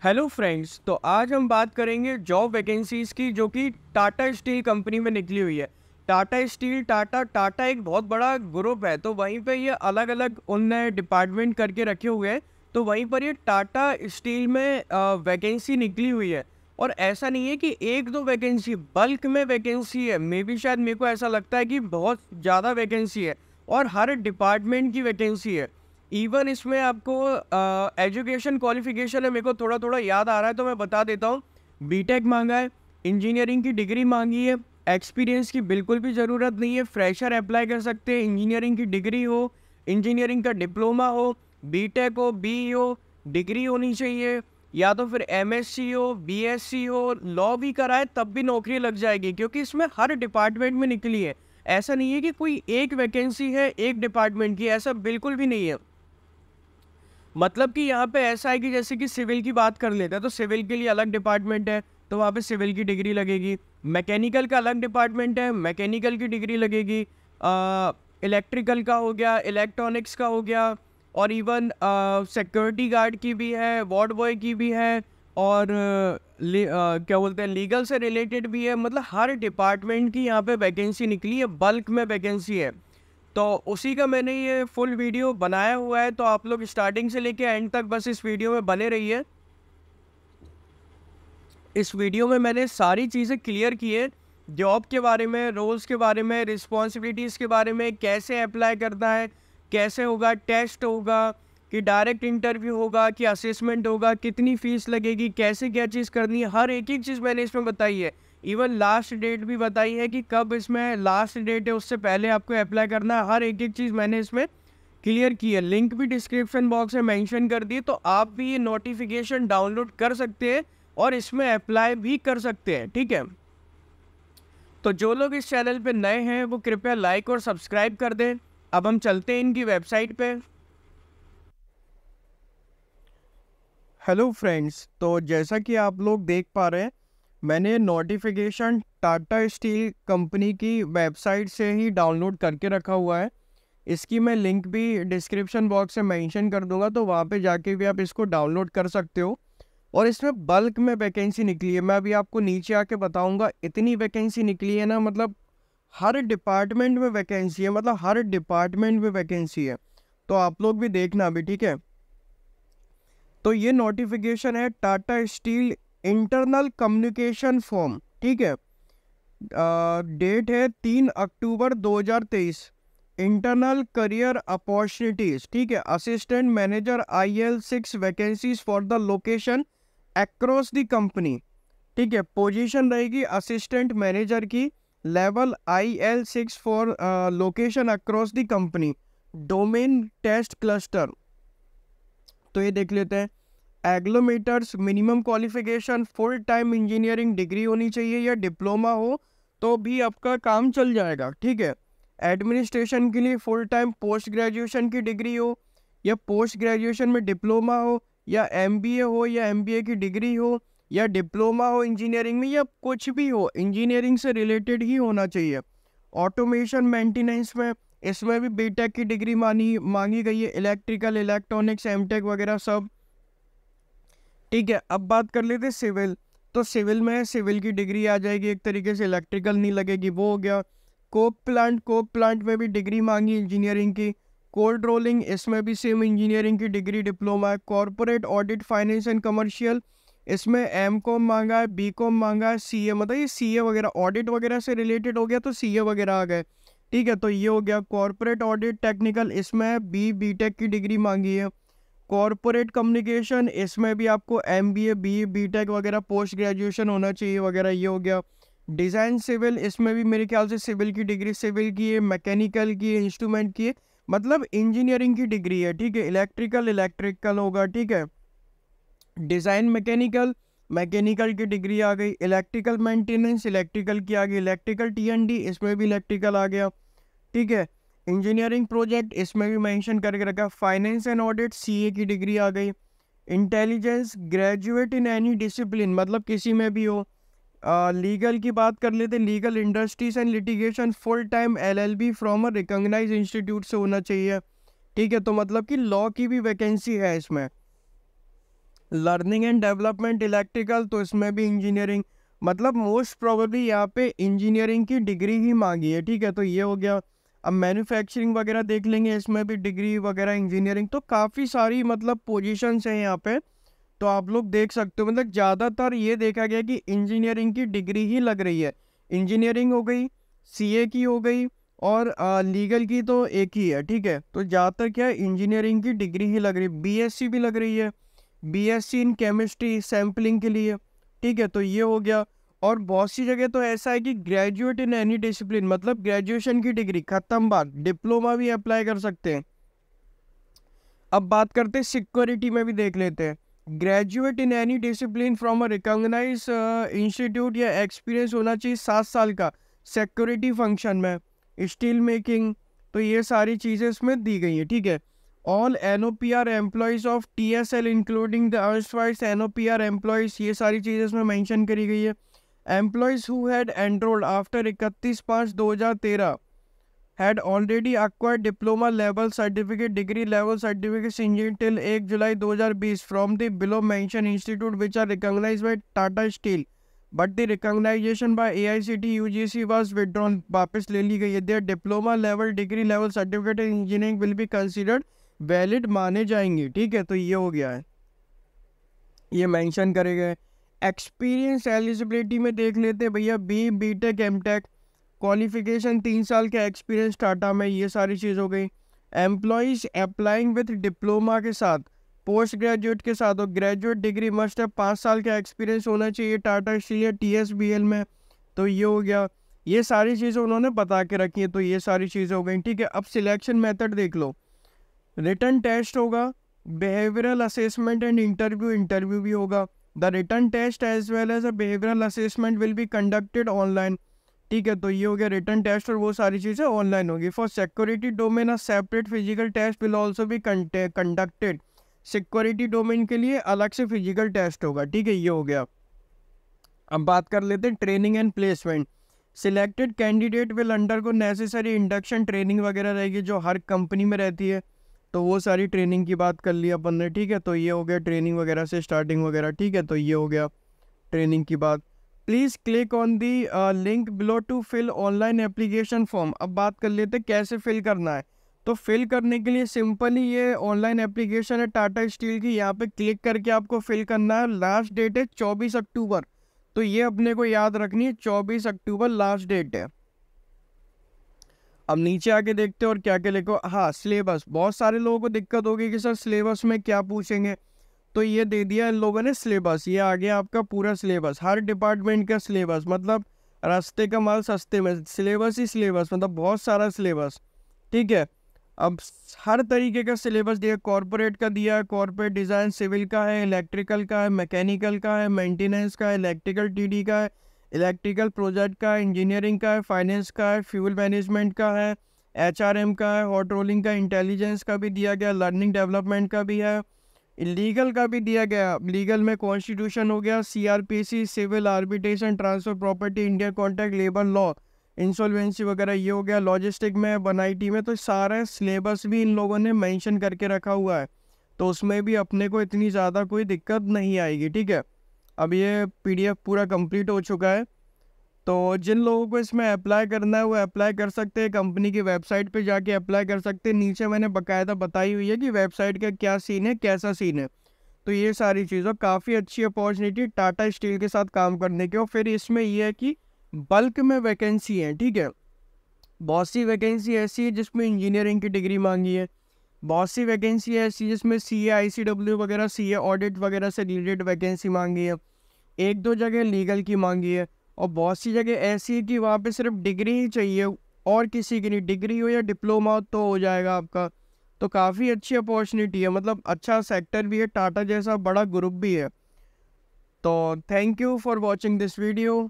Hello friends, तो आज हम बात करेंगे जॉब वैकेंसीज़ की जो कि टाटा स्टील कंपनी में निकली हुई है। टाटा स्टील टाटा एक बहुत बड़ा ग्रुप है, तो वहीं पे ये अलग अलग उनने डिपार्टमेंट करके रखे हुए हैं। तो वहीं पर ये टाटा स्टील में वैकेंसी निकली हुई है। और ऐसा नहीं है कि एक दो वैकेंसी, बल्क में वैकेंसी है। मे भी शायद मेरे को ऐसा लगता है कि बहुत ज़्यादा वैकेंसी है और हर डिपार्टमेंट की वैकेंसी है। इवन इसमें आपको एजुकेशन क्वालिफिकेशन है, मेरे को थोड़ा थोड़ा याद आ रहा है तो मैं बता देता हूँ। बीटेक मांगा है, इंजीनियरिंग की डिग्री मांगी है, एक्सपीरियंस की बिल्कुल भी ज़रूरत नहीं है, फ्रेशर अप्लाई कर सकते हैं। इंजीनियरिंग की डिग्री हो, इंजीनियरिंग का डिप्लोमा हो, बीटेक हो, बी हो, डिग्री होनी चाहिए, या तो फिर एमएससी हो, बीएससी हो, लॉ भी कराए तब भी नौकरी लग जाएगी, क्योंकि इसमें हर डिपार्टमेंट में निकली है। ऐसा नहीं है कि कोई एक वैकेंसी है एक डिपार्टमेंट की, ऐसा बिल्कुल भी नहीं है। मतलब कि यहाँ पे ऐसा है कि जैसे कि सिविल की बात कर लेते हैं तो सिविल के लिए अलग डिपार्टमेंट है, तो वहाँ पे सिविल की डिग्री लगेगी। मैकेनिकल का अलग डिपार्टमेंट है, मैकेनिकल की डिग्री लगेगी। इलेक्ट्रिकल का हो गया, इलेक्ट्रॉनिक्स का हो गया, और इवन सिक्योरिटी गार्ड की भी है, वार्ड बॉय की भी है, और क्या बोलते हैं, लीगल से रिलेटेड भी है। मतलब हर डिपार्टमेंट की यहाँ पे वैकेंसी निकली है, बल्क में वैकेंसी है। तो उसी का मैंने ये फुल वीडियो बनाया हुआ है, तो आप लोग स्टार्टिंग से लेके एंड तक बस इस वीडियो में बने रहिए। इस वीडियो में मैंने सारी चीज़ें क्लियर की है, जॉब के बारे में, रोल्स के बारे में, रिस्पॉन्सिबिलिटीज़ के बारे में, कैसे अप्लाई करना है, कैसे होगा, टेस्ट होगा कि डायरेक्ट इंटरव्यू होगा कि असेसमेंट होगा, कितनी फ़ीस लगेगी, कैसे क्या चीज़ करनी है, हर एक एक चीज़ मैंने इसमें बताई है। इवन लास्ट डेट भी बताई है कि कब इसमें लास्ट डेट है, उससे पहले आपको अप्लाई करना है। हर एक एक चीज़ मैंने इसमें क्लियर की है। लिंक भी डिस्क्रिप्शन बॉक्स में मेंशन कर दी, तो आप भी ये नोटिफिकेशन डाउनलोड कर सकते हैं और इसमें अप्लाई भी कर सकते हैं, ठीक है। तो जो लोग इस चैनल पे नए हैं वो कृपया लाइक और सब्सक्राइब कर दें। अब हम चलते हैं इनकी वेबसाइट पे। हेलो फ्रेंड्स, तो जैसा कि आप लोग देख पा रहे हैं, मैंने नोटिफिकेशन टाटा स्टील कंपनी की वेबसाइट से ही डाउनलोड करके रखा हुआ है। इसकी मैं लिंक भी डिस्क्रिप्शन बॉक्स में मेंशन कर दूंगा, तो वहाँ पे जाके भी आप इसको डाउनलोड कर सकते हो। और इसमें बल्क में वैकेंसी निकली है, मैं अभी आपको नीचे आके बताऊंगा। इतनी वैकेंसी निकली है ना, मतलब हर डिपार्टमेंट में वैकेंसी है, मतलब हर डिपार्टमेंट में वैकेंसी है। तो आप लोग भी देखना अभी, ठीक है। तो ये नोटिफिकेशन है Tata steel internal communication form, ठीक है। डेट है 3 अक्टूबर 2023। इंटरनल करियर अपॉर्चुनिटीज, ठीक है। Assistant manager IL6 vacancies for the location across the company, ठीक है। पोजीशन रहेगी असिस्टेंट मैनेजर की, level IL6 for location across the company, domain test cluster. तो ये देख लेते हैं। एग्लोमीटर्स, minimum qualification full time engineering degree होनी चाहिए या डिप्लोमा हो तो भी आपका काम चल जाएगा, ठीक है। एडमिनिस्ट्रेशन के लिए फुल टाइम पोस्ट ग्रेजुएशन की डिग्री हो, या पोस्ट ग्रेजुएशन में डिप्लोमा हो, या MBA हो, या MBA की डिग्री हो, या डिप्लोमा हो इंजीनियरिंग में, या कुछ भी हो इंजीनियरिंग से रिलेटेड ही होना चाहिए। ऑटोमेशन मेंटेनेंस में, इसमें भी बीटेक की डिग्री मांगी गई है। इलेक्ट्रिकल, इलेक्ट्रॉनिक्स, एमटेक वगैरह सब, ठीक है। अब बात कर लेते सिविल। तो सिविल में सिविल की डिग्री आ जाएगी एक तरीके से, इलेक्ट्रिकल नहीं लगेगी, वो हो गया। कोक प्लांट में भी डिग्री मांगी इंजीनियरिंग की। कोल्ड रोलिंग, इसमें भी सेम इंजीनियरिंग की डिग्री, डिप्लोमा है। Corporate audit, finance and commercial, इसमें M.Com मांगा है, B.Com मांगा है, CA, मतलब ये CA वगैरह ऑडिट वगैरह से रिलेटेड हो गया, तो CA वगैरह आ गए, ठीक है। तो ये हो गया कॉर्पोरेट ऑडिट टेक्निकल, इसमें BTech की डिग्री मांगी है। कॉर्पोरेट कम्युनिकेशन, इसमें भी आपको MBA, BTech वगैरह पोस्ट ग्रेजुएशन होना चाहिए वगैरह, ये हो गया। डिज़ाइन सिविल, इसमें भी मेरे ख्याल से सिविल की डिग्री, सिविल की है, मैकेनिकल की है, इंस्ट्रूमेंट की है, मतलब इंजीनियरिंग की डिग्री है, ठीक है। इलेक्ट्रिकल होगा, ठीक है। डिज़ाइन मैकेनिकल, मैकेनिकल की डिग्री आ गई। इलेक्ट्रिकल मेंटेनेंस, इलेक्ट्रिकल की आ गई। इलेक्ट्रिकल TND, इसमें भी इलेक्ट्रिकल आ गया, ठीक है। इंजीनियरिंग प्रोजेक्ट, इसमें भी मेंशन करके रखा। फाइनेंस एंड ऑडिट, CA की डिग्री आ गई। Intelligence, graduate in any discipline, मतलब किसी में भी हो। लीगल की बात कर लेते, legal industries and litigation, full time LLB from a recognised institute से होना चाहिए, ठीक है। तो मतलब कि लॉ की भी वैकेंसी है इसमें। लर्निंग एंड डेवलपमेंट इलेक्ट्रिकल, तो इसमें भी इंजीनियरिंग, मतलब मोस्ट प्रोबेबली यहाँ पे इंजीनियरिंग की डिग्री ही मांगी है, ठीक है। तो ये हो गया। अब मैन्युफैक्चरिंग वगैरह देख लेंगे, इसमें भी डिग्री वगैरह इंजीनियरिंग, तो काफ़ी सारी मतलब पोजीशंस हैं यहाँ पे। तो आप लोग देख सकते हो, मतलब ज़्यादातर ये देखा गया कि इंजीनियरिंग की डिग्री ही लग रही है। इंजीनियरिंग हो गई, सीए की हो गई, और लीगल की तो एक ही है, ठीक है। तो ज़्यादातर क्या है, इंजीनियरिंग की डिग्री ही लग रही है। बीएससी भी लग रही है, बीएससी इन केमिस्ट्री सैम्पलिंग के लिए, ठीक है। तो ये हो गया। और बहुत सी जगह तो ऐसा है कि ग्रेजुएट इन एनी डिसिप्लिन, मतलब ग्रेजुएशन की डिग्री खत्म बात, डिप्लोमा भी अप्लाई कर सकते हैं। अब बात करते हैं सिक्योरिटी में भी देख लेते हैं। Graduate in any discipline from a recognise institute, या एक्सपीरियंस होना चाहिए 7 साल का सिक्योरिटी फंक्शन में, स्टील मेकिंग, तो ये सारी चीज़ें इसमें दी गई हैं, ठीक है। All NOPR employees of TSL including the erstwhile NOPR employees, ये सारी चीज़ें इसमें मेंशन करी गई है। Employees who had enrolled after 31/5/2013 had already acquired diploma level certificate, degree level certificates in till 1 July 2020 from the below mentioned institute which are recognized by Tata Steel, but the recognition by AICTE UGC was withdrawn, वापस ले ली गई है। Their diploma level, degree level certificate in engineering will be considered valid, माने जाएंगे, ठीक है। तो ये हो गया है, ये मेंशन करे गए। एक्सपीरियंस एलिजिबिलिटी में देख लेते हैं भैया, BTech MTech क्वालिफिकेशन 3 साल का एक्सपीरियंस टाटा में, ये सारी चीज़ हो गई। एम्प्लॉइज अप्लाइंग विथ डिप्लोमा के साथ, पोस्ट ग्रेजुएट के साथ, और ग्रेजुएट डिग्री मस्ट है, 5 साल का एक्सपीरियंस होना चाहिए टाटा स्टील या TSBL में। तो ये हो गया, ये सारी चीज़ें उन्होंने बता के रखी है। तो ये सारी चीज़ें हो गई, ठीक है। अब सिलेक्शन मेथड देख लो। रिटन टेस्ट होगा, बिहेवियरल असेसमेंट एंड इंटरव्यू भी होगा। The written test as well as a behavioural assessment will be conducted online, ठीक है। तो ये हो गया रिटर्न टेस्ट, और वो सारी चीज़ें ऑनलाइन होगी। For security domain a separate physical test will also भी कंडक्टेड, सिक्योरिटी डोमेन के लिए अलग से फिजिकल टेस्ट होगा, ठीक है। ये हो गया। अब बात कर लेते हैं training and placement. Selected candidate will undergo necessary induction training वगैरह रहेगी, जो हर कंपनी में रहती है। तो वो सारी ट्रेनिंग की बात कर ली अपन ने, ठीक है। तो ये हो गया ट्रेनिंग वगैरह से स्टार्टिंग वगैरह, ठीक है। तो ये हो गया ट्रेनिंग की बात। Please click on the link below to fill online application form. अब बात कर लेते हैं कैसे फिल करना है। तो फिल करने के लिए सिंपली ये ऑनलाइन एप्लीकेशन है टाटा स्टील की, यहाँ पे क्लिक करके आपको फिल करना है। लास्ट डेट है 24 अक्टूबर, तो ये अपने को याद रखनी है, 24 अक्टूबर लास्ट डेट है। अब नीचे आके देखते हैं और क्या क्या लिखो। हाँ, सिलेबस, बहुत सारे लोगों को दिक्कत होगी कि सर सिलेबस में क्या पूछेंगे, तो ये दे दिया इन लोगों ने सिलेबस। ये आ गया आपका पूरा सिलेबस, हर डिपार्टमेंट का सिलेबस, मतलब रास्ते का माल सस्ते में, सिलेबस ही सिलेबस, मतलब बहुत सारा सिलेबस, ठीक है। अब हर तरीके का सिलेबस दिया, कॉर्पोरेट का दिया है, कॉर्पोरेट डिज़ाइन, सिविल का है, इलेक्ट्रिकल का है, मैकेनिकल का है, मेंटेनेंस का है, इलेक्ट्रिकल TD का है, इलेक्ट्रिकल प्रोजेक्ट का है, इंजीनियरिंग का है, फाइनेंस का है, फ्यूल मैनेजमेंट का है, HRM का है, हॉट रोलिंग का, इंटेलिजेंस का भी दिया गया, लर्निंग डेवलपमेंट का भी है, लीगल का भी दिया गया। लीगल में कॉन्स्टिट्यूशन हो गया, CRPC, civil, arbitration, transfer property, Indian contract, labour law, insolvency वगैरह, ये हो गया। लॉजिस्टिक में, 1IT में, तो सारा सिलेबस भी इन लोगों ने मेंशन करके रखा हुआ है। तो उसमें भी अपने को इतनी ज़्यादा कोई दिक्कत नहीं आएगी, ठीक है। अब ये PDF पूरा कंप्लीट हो चुका है। तो जिन लोगों को इसमें अप्लाई करना है वो अप्लाई कर सकते हैं, कंपनी की वेबसाइट पे जाके अप्लाई कर सकते हैं। नीचे मैंने बाकायदा बताई हुई है कि वेबसाइट का क्या सीन है, कैसा सीन है। तो ये सारी चीज़ों, काफ़ी अच्छी अपॉर्चुनिटी टाटा स्टील के साथ काम करने की। और फिर इसमें ये है कि बल्क में वैकेंसी है, ठीक है। बहुत सी वैकेंसी ऐसी है जिसमें इंजीनियरिंग की डिग्री मांगी है, बहुत सी वैकेंसी ऐसी जिसमें CA ICW वगैरह, CA ऑडिट वगैरह से रिलेटेड वैकेंसी मांगी है, 1-2 जगह लीगल की मांगी है, और बहुत सी जगह ऐसी है कि वहाँ पे सिर्फ डिग्री ही चाहिए, और किसी की नहीं, डिग्री हो या डिप्लोमा हो तो हो जाएगा आपका। तो काफ़ी अच्छी अपॉर्चुनिटी है, मतलब अच्छा सेक्टर भी है, टाटा जैसा बड़ा ग्रुप भी है। तो thank you for watching this video.